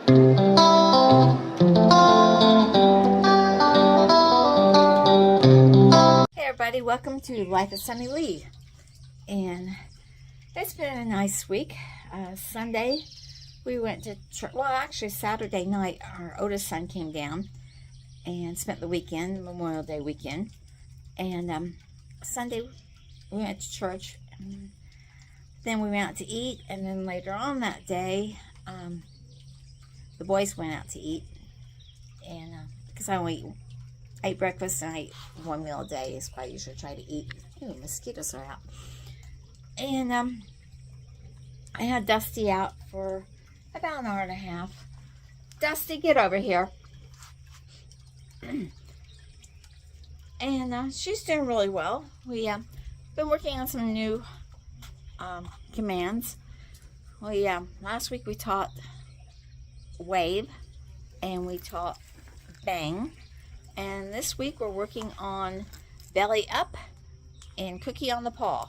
Hey everybody, welcome to Life of Sunny Lee. And it's been a nice week. Sunday we went to church. Well, actually Saturday night our oldest son came down and spent the weekend, Memorial Day weekend. And Sunday we went to church. And then we went out to eat, and then later on that day the boys went out to eat. And because I only ate breakfast and I ate one meal a day is what I usually try to eat. Ooh, mosquitoes are out. And I had Dusty out for about an hour and a half. Dusty, get over here. And she's doing really well. We been working on some new commands. We last week we taught wave and we taught bang. And this week we're working on belly up and cookie on the paw.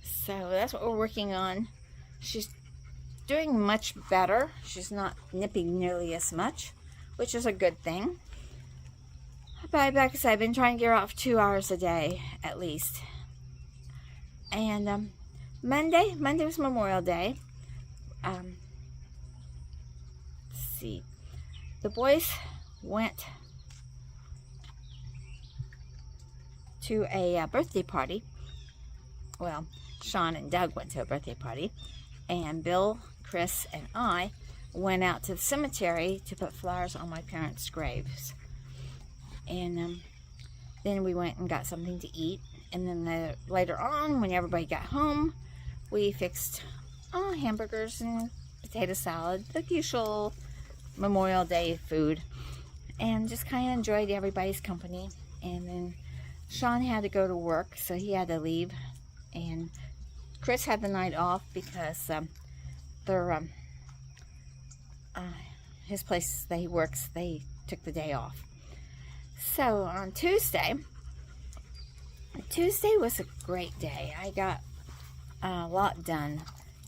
So that's what we're working on. She's doing much better. She's not nipping nearly as much, which is a good thing. But like I said, I've been trying to get her off 2 hours a day at least. And Monday was Memorial Day. Let's see. The boys went to a birthday party. Well, Sean and Doug went to a birthday party, and Bill, Chris, and I went out to the cemetery to put flowers on my parents' graves. And then we went and got something to eat, and then later on, when everybody got home, we fixed hamburgers and potato salad, the usual Memorial Day food, and just kind of enjoyed everybody's company. And then Sean had to go to work, so he had to leave, and Chris had the night off because his place that he works, they took the day off. So on Tuesday was a great day. I got a lot done.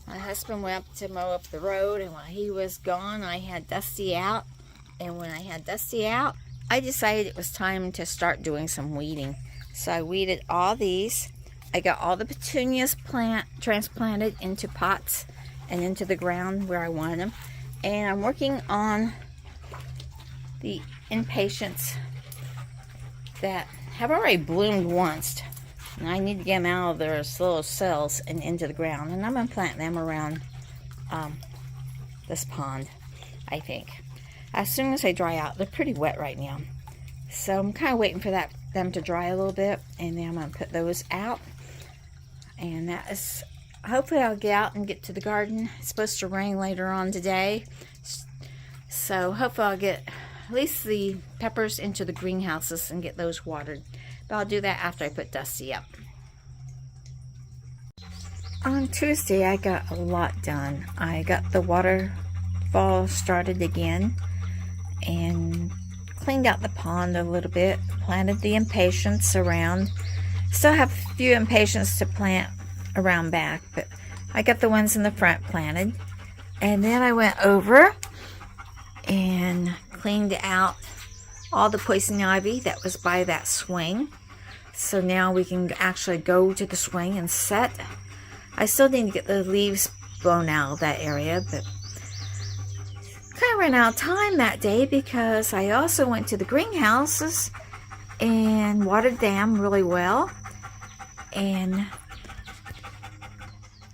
My husband went up to mow up the road, and while he was gone, I had Dusty out. And when I had Dusty out, I decided it was time to start doing some weeding. So I weeded all these. I got all the petunias transplanted into pots and into the ground where I wanted them. And I'm working on the impatiens that have already bloomed once. And I need to get them out of their little cells and into the ground. And I'm going to plant them around this pond, I think. As soon as they dry out, they're pretty wet right now. So I'm kind of waiting for them to dry a little bit. And then I'm going to put those out. And that is, hopefully I'll get out and get to the garden. It's supposed to rain later on today. So hopefully I'll get at least the peppers into the greenhouses and get those watered. But I'll do that after I put Dusty up. On Tuesday, I got a lot done. I got the waterfall started again and cleaned out the pond a little bit. Planted the impatiens around. Still have a few impatiens to plant around back, but I got the ones in the front planted. And then I went over and cleaned out all the poison ivy that was by that swing. So now we can actually go to the swing and set. I still need to get the leaves blown out of that area, but kind of ran out of time that day because I also went to the greenhouses and watered them really well and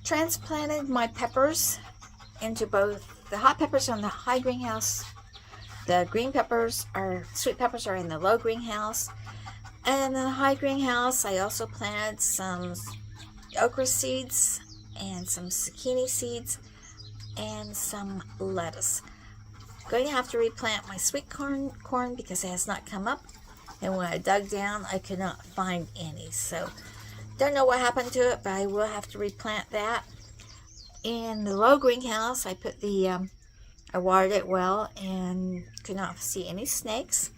transplanted my peppers into both the hot peppers on the high greenhouse. The green peppers sweet peppers are in the low greenhouse. And in the high greenhouse, I also planted some okra seeds and some zucchini seeds and some lettuce. Going to have to replant my sweet corn because it has not come up. And when I dug down, I could not find any. So, don't know what happened to it, but I will have to replant that. In the low greenhouse, I put I watered it well and could not see any snakes.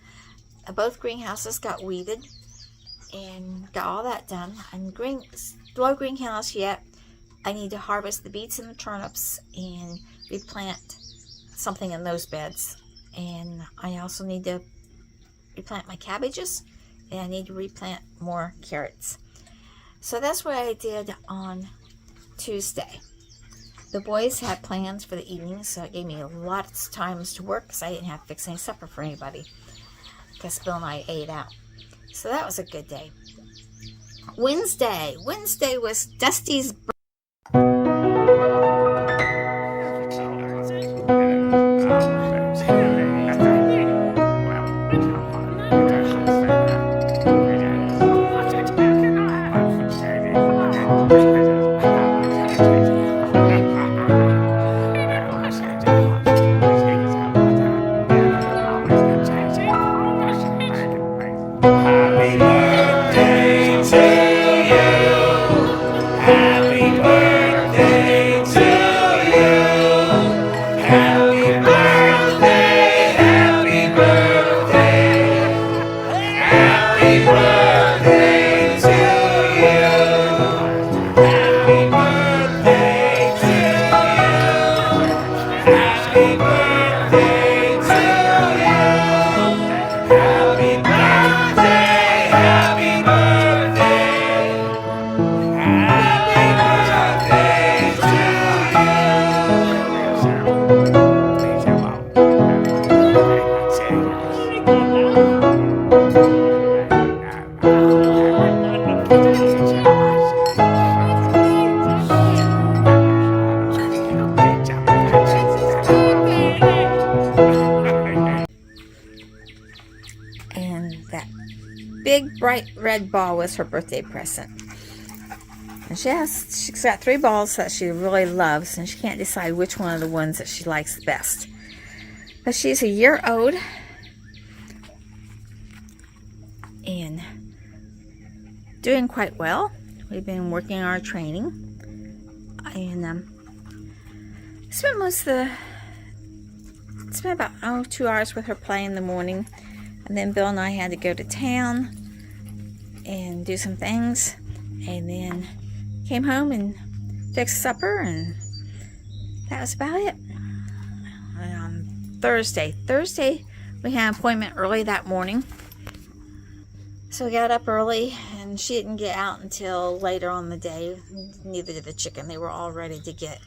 Both greenhouses got weeded and got all that done. And low greenhouse yet, I need to harvest the beets and the turnips and replant something in those beds. And I also need to replant my cabbages, and I need to replant more carrots. So that's what I did on Tuesday. The boys had plans for the evening, so it gave me lots of times to work because I didn't have to fix any supper for anybody, because Bill and I ate out. So that was a good day. Wednesday was Dusty's birthday. And that big bright red ball was her birthday present. And she's got 3 balls that she really loves, and she can't decide which one of the ones that she likes the best. But she's a year old and doing quite well. We've been working our training, and spent about 2 hours with her playing in the morning, and then Bill and I had to go to town and do some things, and then came home and fixed supper, and that was about it. Thursday we had an appointment early that morning, so we got up early, and she didn't get out until later on the day. Neither did the chicken. They were all ready to get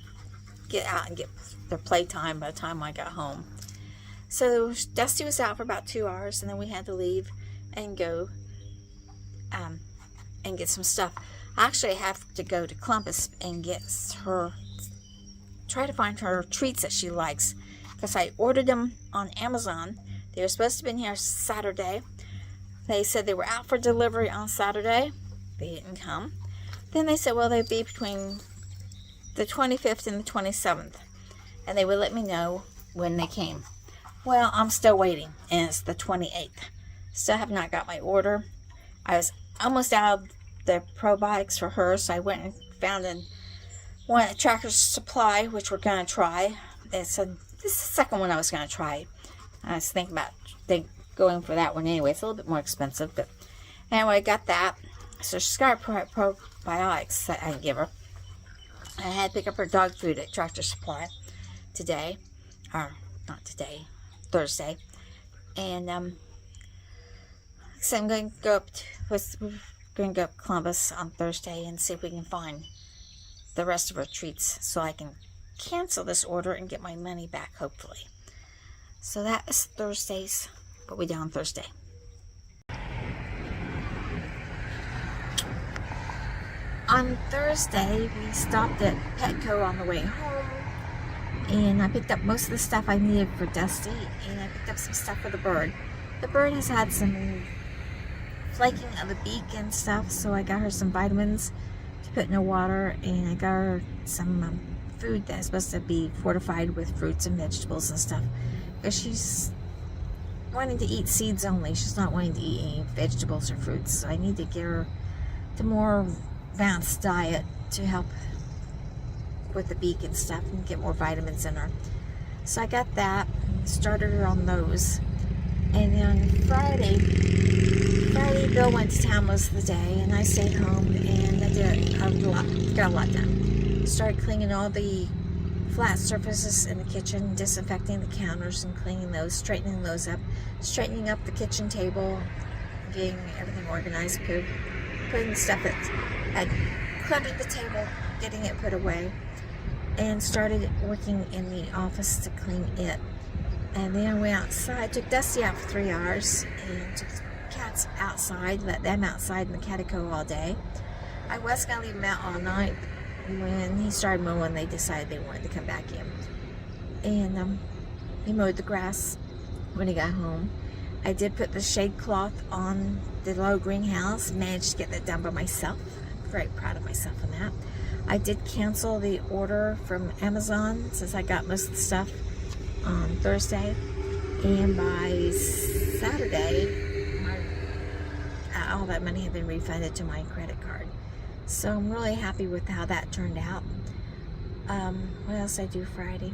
out and get their playtime by the time I got home. So Dusty was out for about 2 hours, and then we had to leave and go and get some stuff. I actually have to go to Columbus and try to find her treats that she likes, because I ordered them on Amazon. They were supposed to be in here Saturday. They said they were out for delivery on Saturday. They didn't come. Then they said, well, they'd be between the 25th and the 27th, and they would let me know when they came. Well, I'm still waiting, and it's the 28th. Still have not got my order. I was almost out of the probiotics for her, so I went and found one at Tractor Supply, which we're going to try. They said, this is the second one I was going to try. I was thinking about going for that one anyway. It's a little bit more expensive, but anyway, I got that. So she's got her probiotics that I can give her. I had to pick up her dog food at Tractor Supply today, or not today, Thursday, and so I'm going to go up to Columbus on Thursday and see if we can find the rest of her treats, so I can cancel this order and get my money back, hopefully. So that is Thursdays. What we do on Thursday. On Thursday, we stopped at Petco on the way home, and I picked up most of the stuff I needed for Dusty, and I picked up some stuff for the bird. The bird has had some flaking of the beak and stuff, so I got her some vitamins to put in the water, and I got her some food that's supposed to be fortified with fruits and vegetables and stuff, because she's wanting to eat seeds only. She's not wanting to eat any vegetables or fruits, so I need to get her the more advanced diet to help with the beak and stuff and get more vitamins in her. So I got that and started her on those. And then Friday Bill went to town most of the day, and I stayed home, and I got a lot done. Started cleaning all the flat surfaces in the kitchen, disinfecting the counters and cleaning those, straightening those up, straightening up the kitchen table, getting everything organized, putting stuff that had cluttered the table, getting it put away, and started working in the office to clean it. And then I went outside, took Dusty out for 3 hours, and took the cats outside, let them outside in the catico all day. I was going to leave them out all night. When he started mowing, they decided they wanted to come back in. And he mowed the grass when he got home. I did put the shade cloth on the low greenhouse, managed to get that done by myself. I'm very proud of myself on that. I did cancel the order from Amazon since I got most of the stuff on Thursday. And by Saturday, all that money had been refunded to my credit card. So I'm really happy with how that turned out. What else did I do Friday?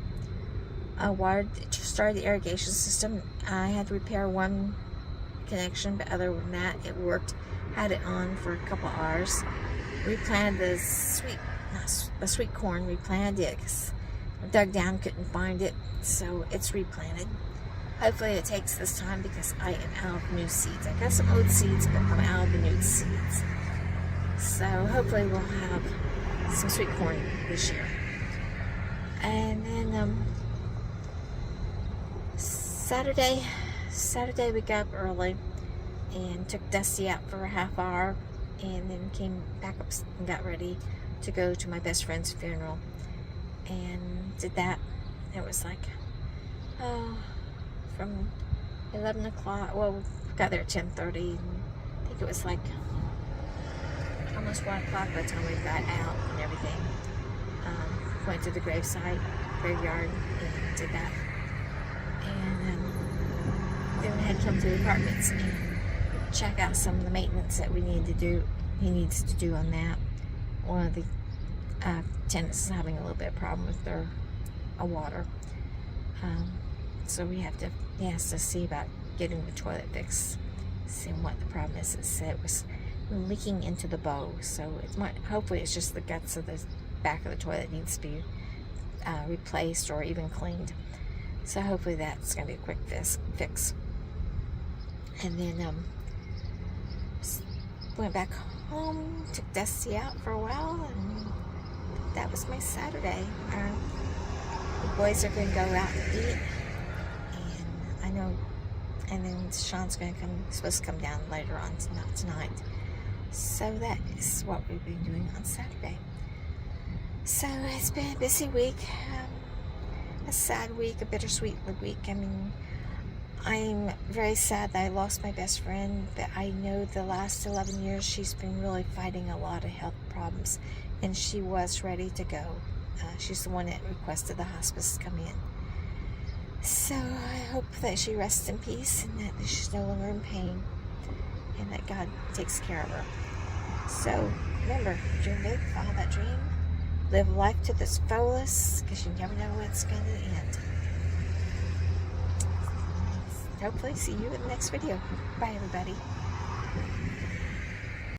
Started the irrigation system. I had to repair one connection, but other than that, it worked. Had it on for a couple hours. Replanted the sweet corn. Replanted it because I dug down, couldn't find it, so it's replanted. Hopefully it takes this time because I am out of new seeds. I got some old seeds, but I'm out of the new seeds. So hopefully we'll have some sweet corn this year. And then Saturday we got up early and took Dusty out for a half hour, and then came back up and got ready to go to my best friend's funeral, and did that. It was like from 11 o'clock. Well, we got there at 10:30. I think it was like almost 1 o'clock by the time we got out and everything. Went to the graveyard and did that. And then we had to come to the apartments and check out some of the maintenance that we needed to do. He needs to do on that. One of the tenants is having a little bit of problem with their water. So he has to see about getting the toilet fixed, seeing what the problem is. It said it was leaking into the bow, so hopefully it's just the guts of the back of the toilet needs to be replaced or even cleaned. So hopefully that's going to be a quick fix. And then went back home, took Dusty out for a while, and that was my Saturday. The boys are going to go out to eat, and I know, and then Sean's supposed to come down later on, not tonight. So that is what we've been doing on Saturday. So it's been a busy week, a sad week, a bittersweet week. I mean, I'm very sad that I lost my best friend, but I know the last 11 years she's been really fighting a lot of health problems, and she was ready to go. She's the one that requested the hospice to come in. So I hope that she rests in peace and that she's no longer in pain, and that God takes care of her. So remember, dream big, follow that dream, live life to the fullest, because you never know when it's going to end. Hopefully see you in the next video. Bye everybody.